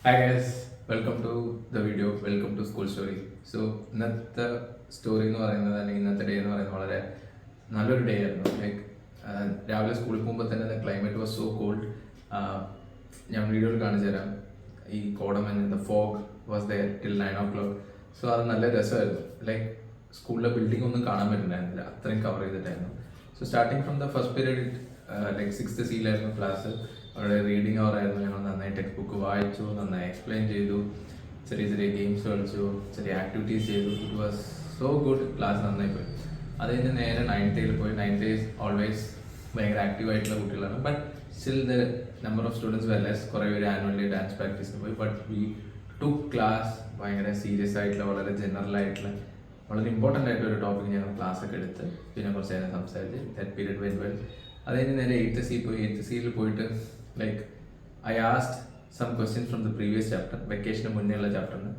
Hi guys, welcome to the video, welcome to school story. So ഇന്നത്തെ story എന്ന് പറയുന്നത്, അല്ലെങ്കിൽ ഇന്നത്തെ ഡേ എന്ന് പറയുന്നത് വളരെ നല്ലൊരു ഡേ ആയിരുന്നു. ലൈക്ക് രാവിലെ സ്കൂളിൽ പോകുമ്പോൾ തന്നെ ക്ലൈമറ്റ് വാസ് സോ കോൾഡ്. ഞാൻ വീഡിയോയിൽ കാണിച്ചു തരാം. ഈ കോടമഞ്ഞ്, the fog was there till 9 o'clock. So അത് നല്ല രസമായിരുന്നു. ലൈക്ക് സ്കൂളിലെ ബിൽഡിംഗ് ഒന്നും കാണാൻ പറ്റുന്നുണ്ടായിരുന്നില്ല, അത്രയും കവർ ചെയ്തിട്ടായിരുന്നു. So starting from the first period, like 6th സിയിലായിരുന്നു ക്ലാസ്. അവിടെ റീഡിങ് അവർ ആയിരുന്നു. ഞങ്ങൾ നന്നായി ടെക്സ്റ്റ് ബുക്ക് വായിച്ചു, നന്നായി എക്സ്പ്ലെയിൻ ചെയ്തു, ചെറിയ ചെറിയ ഗെയിംസ് കളിച്ചു, ചെറിയ ആക്ടിവിറ്റീസ് ചെയ്തു. It was so good. Class നന്നായി പോയി. അത് കഴിഞ്ഞ് നേരെ 9th പോയി. 9th ഓൾവേസ് ഭയങ്കര ആക്റ്റീവ് ആയിട്ടുള്ള കുട്ടികളാണ്. But still the number of students were less. കുറേ പേര് ആനുവൽ ഡേ ഡാൻസ് പ്രാക്ടീസിന് പോയി. ബട്ട് വി ടു ക്ലാസ് ഭയങ്കര സീരിയസ് ആയിട്ടുള്ള, വളരെ ജനറൽ ആയിട്ടുള്ള, വളരെ ഇമ്പോർട്ടൻ്റ് ആയിട്ടുള്ള ഒരു ടോപ്പിക് ഞങ്ങൾ ക്ലാസ് ഒക്കെ എടുത്ത് പിന്നെ കുറച്ച് നേരം സംസാരിച്ച് ദാറ്റ് പീരിയഡ് വെരി വെൽ. അത് കഴിഞ്ഞ് നേരെ 8th C പോയി. 8th Cയിൽ പോയിട്ട് like I asked some questions from the previous chapter, വെക്കേഷന് മുന്നേ ഉള്ള ചാപ്റ്ററിന്.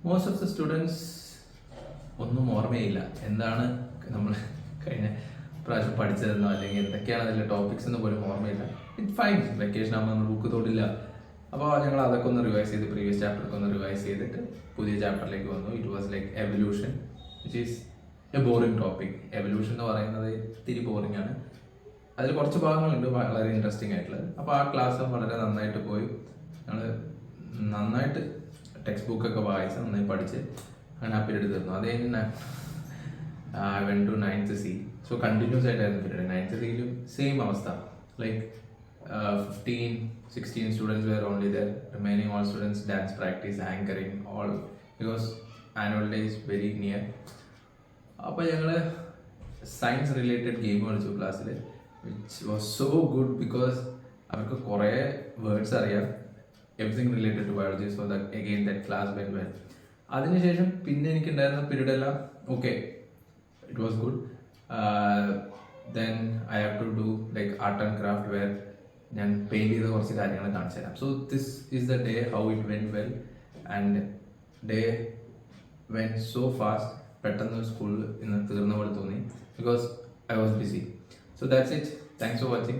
മോസ്റ്റ് ഓഫ് ദ സ്റ്റുഡൻസ് ഒന്നും ഓർമ്മയില്ല എന്താണ് നമ്മൾ കഴിഞ്ഞ പ്രാവശ്യം പഠിച്ചതെന്നോ അല്ലെങ്കിൽ എന്തൊക്കെയാണ് അതിലെ ടോപ്പിക്സ് എന്ന് പോലും ഓർമ്മയില്ല. ഇറ്റ് ഫൈൻ, വെക്കേഷൻ ആകുമ്പോൾ നമ്മൾ ബുക്ക് തൊടില്ല. അപ്പോൾ ഞങ്ങൾ അതൊക്കെ ഒന്ന് റിവൈസ് ചെയ്ത്, പ്രീവിയസ് ചാപ്റ്ററൊക്കെ ഒന്ന് റിവൈസ് ചെയ്തിട്ട് പുതിയ ചാപ്റ്ററിലേക്ക് വന്നു. It was like evolution, which is A boring topic. Evolution എന്ന് പറയുന്നത് ഇത്തിരി ബോറിംഗ് ആണ്. അതിൽ കുറച്ച് ഭാഗങ്ങളുണ്ട് വളരെ ഇൻട്രസ്റ്റിംഗ് ആയിട്ടുള്ളത്. അപ്പോൾ ആ ക്ലാസ് വളരെ നന്നായിട്ട് പോയി. ഞങ്ങൾ നന്നായിട്ട് ടെക്സ്റ്റ് ബുക്കൊക്കെ വായിച്ച് നന്നായി പഠിച്ച് അങ്ങനെ ആ പീരീഡ് തീർന്നു. അത് കഴിഞ്ഞ് I went to 9th C. So continues ആയിട്ടായിരുന്നു പീരീഡ്. 9th Cയിലും സെയിം അവസ്ഥ. Like 15-16 students were only there. Remaining all students dance practice, anchoring, all because annual day is very near. അപ്പോൾ ഞങ്ങൾ സയൻസ് റിലേറ്റഡ് ഗെയിം കളിച്ചു ക്ലാസ്സിൽ, which was so good because അവർക്ക് കുറേ words അറിയാം, everything related to biology. So that again that class went well. അതിനുശേഷം പിന്നെ എനിക്കുണ്ടായിരുന്ന പീരീഡ് എല്ലാം okay, it was good. Then I have to do like art and craft, where ഞാൻ paint ചെയ്ത കുറച്ച് കാര്യങ്ങൾ കാണിച്ചു തരാം. So this is the day how it went well and day went so fast. പെട്ടെന്ന് സ്കൂളിൽ ഇന്ന് തീർന്ന പോലെ തോന്നി because I was busy. So that's it. Thanks for watching.